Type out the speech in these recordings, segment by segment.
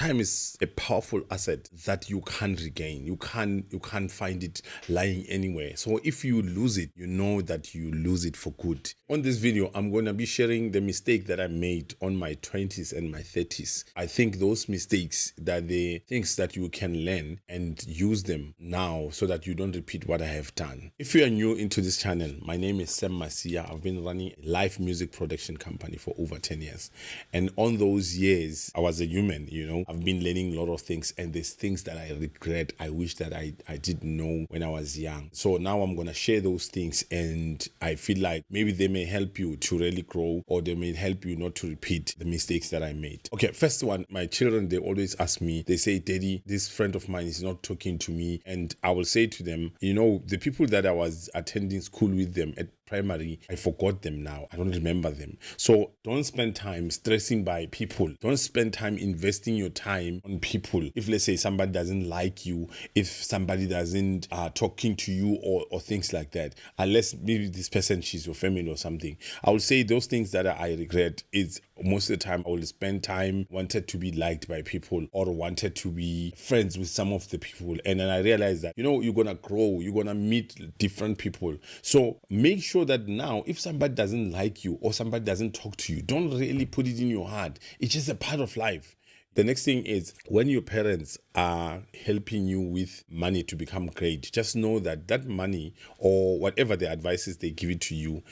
Time is a powerful asset that you can't regain. You can't find it lying anywhere. So if you lose it, you know that you lose it for good. On this video, I'm going to be sharing the mistake that I made on my 20s and my 30s. I think those mistakes that the things that you can learn and use them now so that you don't repeat what I have done. If you are new into this channel, my name is Sam Masia. I've been running a live music production company for over 10 years. And on those years, I was a human, I've been learning a lot of things, and there's things that I regret. I wish that I didn't know when I was young. So now I'm going to share those things, and I feel like maybe they may help you to really grow, or they may help you not to repeat the mistakes that I made. Okay, first one, my children, they always ask me, they say, Daddy, this friend of mine is not talking to me. And I will say to them, the people that I was attending school with them at primary, I forgot them now. I don't remember them. So don't spend time stressing by people. Don't spend time investing your time on people. If, let's say, somebody doesn't like you, if somebody doesn't talking to you or things like that, unless maybe this person, she's your family or something. I will say those things that I regret is most of the time I will spend time wanted to be liked by people or wanted to be friends with some of the people. And then I realized that, you're going to grow, you're going to meet different people. So make sure that now, if somebody doesn't like you or somebody doesn't talk to you, don't really put it in your heart. It's just a part of life. The next thing is, when your parents are helping you with money to become great, just know that that money or whatever the advices they give it to you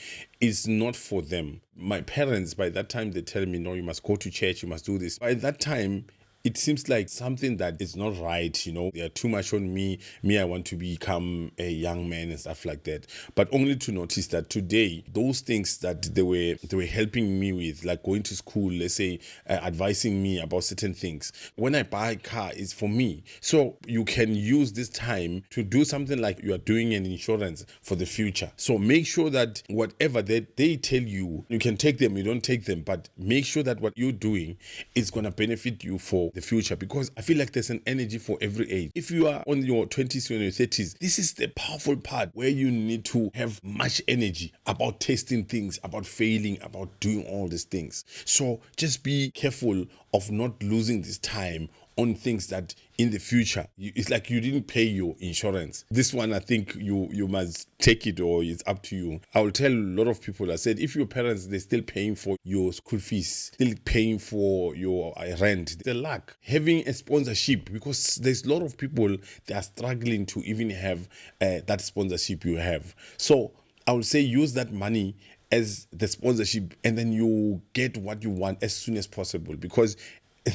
is not for them. My parents, by that time, they tell me, no, you must go to church, you must do this. By that time, it seems like something that is not right, They are too much on me. I want to become a young man and stuff like that. But only to notice that today, those things that they were helping me with, like going to school, let's say, advising me about certain things. When I buy a car, it's for me. So you can use this time to do something like you are doing an insurance for the future. So make sure that whatever they tell you, you can take them, you don't take them, but make sure that what you're doing is going to benefit you for the future, because I feel like there's an energy for every age. If you are on your 20s or your 30s, this is the powerful part where you need to have much energy about testing things, about failing, about doing all these things. So just be careful of not losing this time on things that in the future, it's like you didn't pay your insurance. This one, I think you must take it, or it's up to you. I will tell a lot of people, I said, if your parents, they're still paying for your school fees, still paying for your rent, it's a luck. Having a sponsorship, because there's a lot of people that are struggling to even have that sponsorship you have. So I would say use that money as the sponsorship, and then you get what you want as soon as possible, because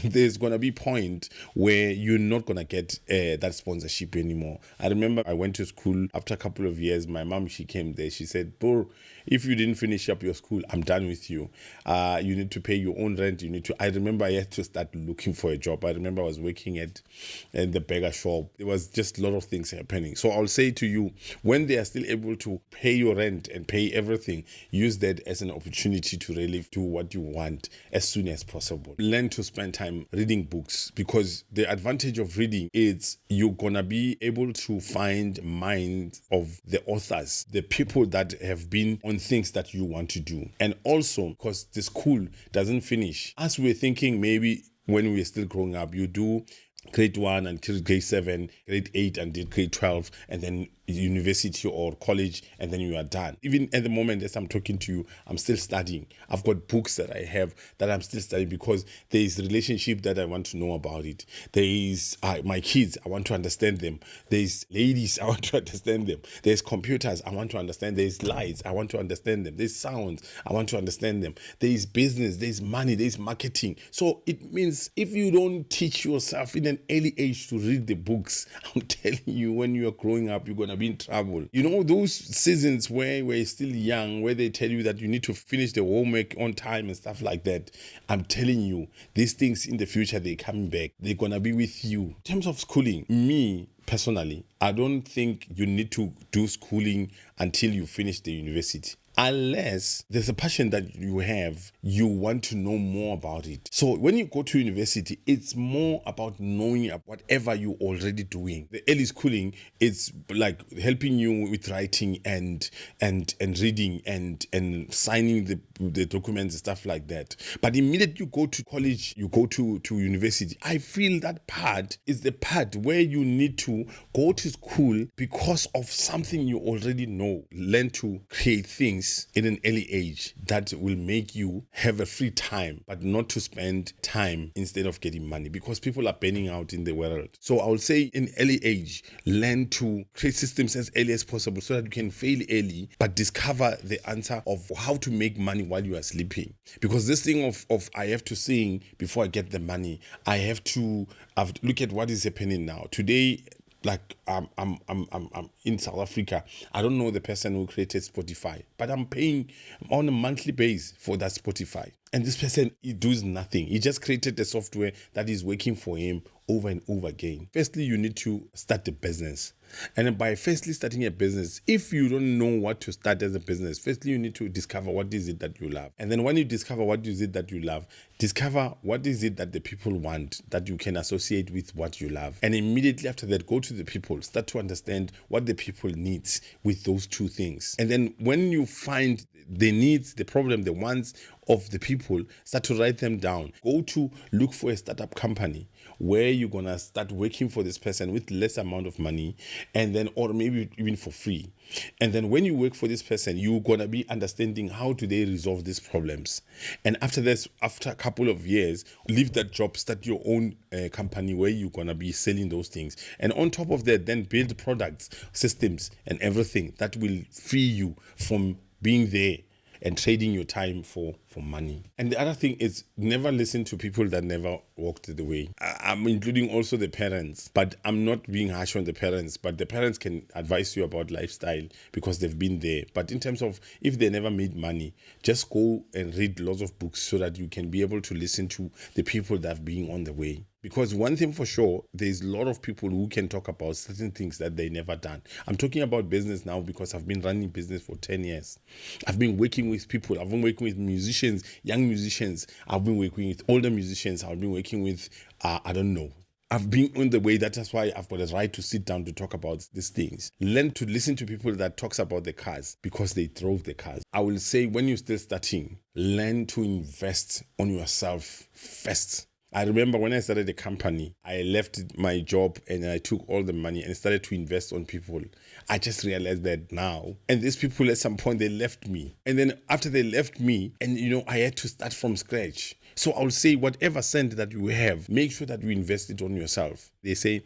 there's going to be a point where you're not going to get that sponsorship anymore. I remember I went to school after a couple of years. My mom, she came there. She said, Bro, if you didn't finish up your school, I'm done with you. You need to pay your own rent. I remember I had to start looking for a job. I remember I was working at the beggar shop. There was just a lot of things happening. So I'll say to you, when they are still able to pay your rent and pay everything, use that as an opportunity to really do what you want as soon as possible. Learn to spend time reading books, because the advantage of reading is you're gonna be able to find minds of the authors, the people that have been on things that you want to do. And also, because the school doesn't finish, as we're thinking, maybe when we're still growing up, you do grade 1 and grade 7, grade 8 and grade 12, and then university or college, and then you are done. Even at the moment as I'm talking to you, I'm still studying. I've got books that I have that I'm still studying, because there is relationship that I want to know about it. There is my kids, I want to understand them. There's ladies, I want to understand them. There's computers, I want to understand. There's lights, I want to understand them. There's sounds, I want to understand them. There is business, there's money, there's marketing. So it means if you don't teach yourself in an early age to read the books, I'm telling you, when you are growing up, you're going to be in trouble. Those seasons where we're still young, where they tell you that you need to finish the homework on time and stuff like that, I'm telling you, these things in the future, they're coming back. They're going to be with you. In terms of schooling, me, personally, I don't think you need to do schooling until you finish the university. Unless there's a passion that you have, you want to know more about it. So when you go to university, it's more about knowing whatever you're already doing. The early schooling, it's like helping you with writing and reading and signing the documents and stuff like that. But immediately you go to college, you go to university, I feel that part is the part where you need to go to school because of something you already know. Learn to create things in an early age that will make you have a free time, but not to spend time instead of getting money, because people are burning out in the world. So I will say in early age, learn to create systems as early as possible so that you can fail early, but discover the answer of how to make money while you are sleeping. Because this thing of I have to sing before I get the money, I have to look at what is happening now. Today, like I'm in South Africa. I don't know the person who created Spotify, but I'm paying on a monthly basis for that Spotify. And this person, he does nothing. He just created a software that is working for him over and over again. Firstly, you need to start a business. And by firstly starting a business, if you don't know what to start as a business, firstly, you need to discover what is it that you love. And then when you discover what is it that you love, discover what is it that the people want that you can associate with what you love. And immediately after that, go to the people, start to understand what the people needs with those two things. And then when you find the needs, the problem, the wants of the people, start to write them down. Go to look for a startup company where you're gonna start working for this person with less amount of money, and then, or maybe even for free. And then when you work for this person, you're gonna be understanding how do they resolve these problems. And after this, after a couple of years, leave that job, start your own company where you're gonna be selling those things. And on top of that, then build products, systems, and everything that will free you from being there and trading your time for money. And the other thing is, never listen to people that never walked the way. I'm including also the parents, but I'm not being harsh on the parents, but the parents can advise you about lifestyle because they've been there. But in terms of if they never made money, just go and read lots of books so that you can be able to listen to the people that have been on the way. Because one thing for sure, there's a lot of people who can talk about certain things that they never done. I'm talking about business now because I've been running business for 10 years. I've been working with people. I've been working with musicians, young musicians. I've been working with older musicians. I've been working with, I don't know. I've been on the way. That's why I've got a right to sit down to talk about these things. Learn to listen to people that talks about the cars because they drove the cars. I will say when you're still starting, learn to invest on yourself first. I remember when I started the company, I left my job and I took all the money and started to invest on people. I just realized that now. And these people at some point, they left me. And then after they left me, and I had to start from scratch. So I will say whatever cent that you have, make sure that you invest it on yourself. They say,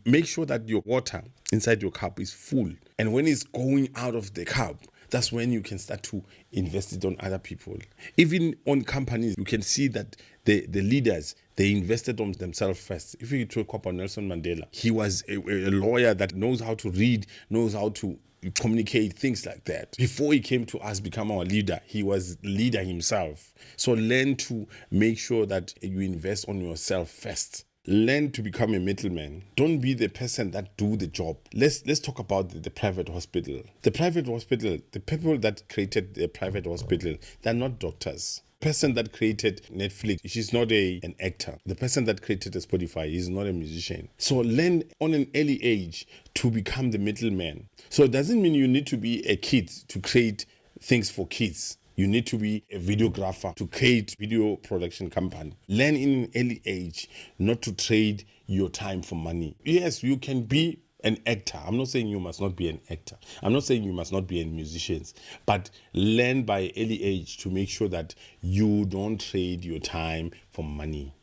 make sure that your water inside your cup is full. And when it's going out of the cup, that's when you can start to invest it on other people. Even on companies, you can see that the leaders, they invested on themselves first. If you talk about Nelson Mandela, he was a lawyer that knows how to read, knows how to communicate, things like that. Before he came to us, become our leader, he was leader himself. So learn to make sure that you invest on yourself first. Learn to become a middleman. Don't be the person that do the job. Let's talk about the private hospital. The private hospital, the people that created the private hospital, they're not doctors. The person that created Netflix, she's not an actor. The person that created Spotify is not a musician. So learn on an early age to become the middleman. So it doesn't mean you need to be a kid to create things for kids. You need to be a videographer to create video production company. Learn in an early age not to trade your time for money. Yes, you can be an actor. I'm not saying you must not be an actor. I'm not saying you must not be a musician. But learn by early age to make sure that you don't trade your time for money.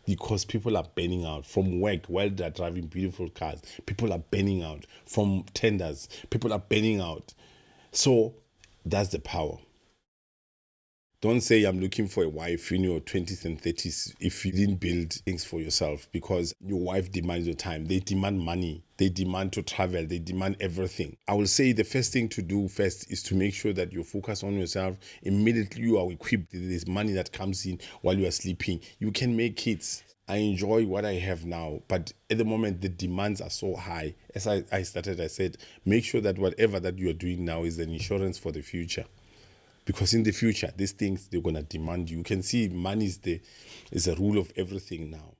Because people are burning out from work while they're driving beautiful cars. People are burning out from tenders. People are burning out. So that's the power. Don't say I'm looking for a wife in your 20s and 30s if you didn't build things for yourself, because your wife demands your time. They demand money. They demand to travel. They demand everything. I will say the first thing to do first is to make sure that you focus on yourself. Immediately you are equipped. There's money that comes in while you are sleeping. You can make kids. I enjoy what I have now, but at the moment the demands are so high. As I started, I said, make sure that whatever that you are doing now is an insurance for the future. Because in the future, these things, they're going to demand you. You can see money is a rule of everything now.